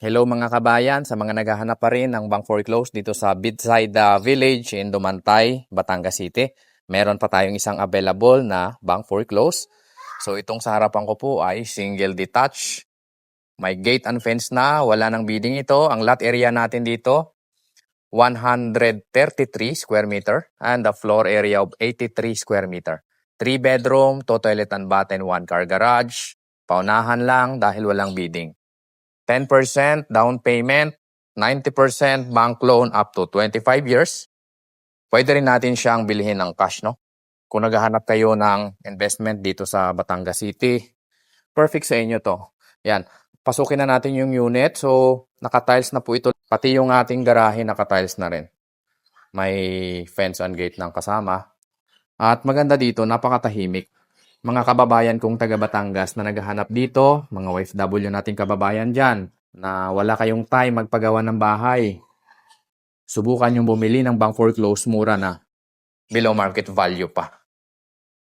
Hello mga kabayan, sa mga naghahanap pa rin ng bank foreclose dito sa Bitsayda Village in Dumantay, Batangas City. Meron pa tayong isang available na bank foreclose. So itong sa harapan ko po ay single detached. May gate and fence na, wala nang bidding ito. Ang lot area natin dito, 133 square meter and the floor area of 83 square meter. 3 bedroom, 2 toilet and bath and 1 car garage. Paunahan lang dahil walang bidding. 10% down payment, 90% bank loan up to 25 years. Pwede rin natin siyang bilhin ng cash, no? Kung naghahanap kayo ng investment dito sa Batangas City, perfect sa inyo to. Yan, pasukin na natin yung unit. So, naka-tiles na po ito. Pati yung ating garahe naka-tiles na rin. May fence and gate ng kasama. At maganda dito, napakatahimik. Mga kababayan kong taga Batangas na naghahanap dito, mga OFW nating kababayan dyan, na wala kayong time magpagawa ng bahay, subukan yung bumili ng bank foreclose, mura na. Below market value pa.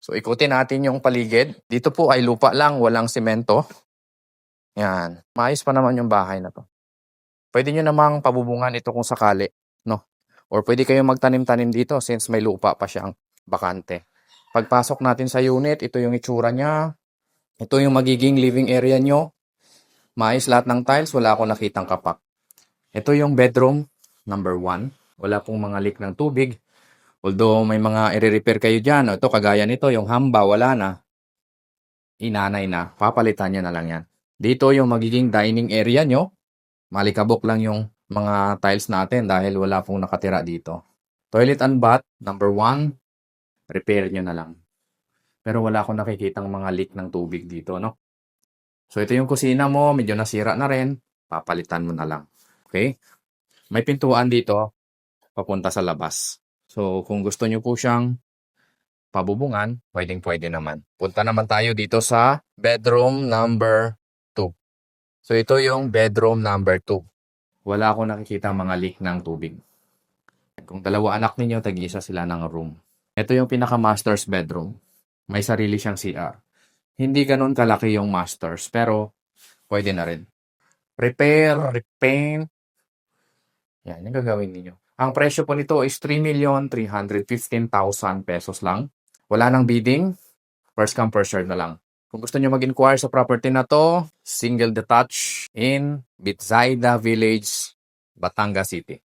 So ikutin natin yung paligid. Dito po ay lupa lang, walang semento. Yan. Maayos pa naman yung bahay na to. Pwede nyo namang pabubungan ito kung sakali, no? Or pwede kayong magtanim-tanim dito since may lupa pa siyang bakante. Pagpasok natin sa unit, ito yung itsura niya. Ito yung magiging living area nyo. Maayos lahat ng tiles, wala akong nakitang kapak. Ito yung bedroom, number 1. Wala pong mga leak ng tubig. Although may mga i-repair kayo dyan. Ito kagaya nito, yung hamba, wala na. Inanay na, papalitan nyo na lang yan. Dito yung magiging dining area nyo. Malikabok lang yung mga tiles natin dahil wala pong nakatira dito. Toilet and bath, number 1. Repair nyo na lang. Pero wala akong nakikitang mga leak ng tubig dito, no? So, ito yung kusina mo, medyo nasira na rin. Papalitan mo na lang. Okay? May pintuan dito, papunta sa labas. So, kung gusto nyo po siyang pabubungan, pwedeng-pwede naman. Punta naman tayo dito sa bedroom number 2. So, ito yung bedroom number 2. Wala akong nakikita mga leak ng tubig. Kung dalawa anak ninyo, tag-isa sila ng room. Ito yung pinaka-master's bedroom. May sarili siyang CR. Hindi ganun kalaki yung masters, pero pwede na rin. Repair, repaint. Yan, yung gagawin ninyo. Ang presyo po nito is 3,315,000 pesos lang. Wala nang bidding. First come, first serve na lang. Kung gusto nyo mag-inquire sa property na to, single detached in Bitsayda Village, Batangas City.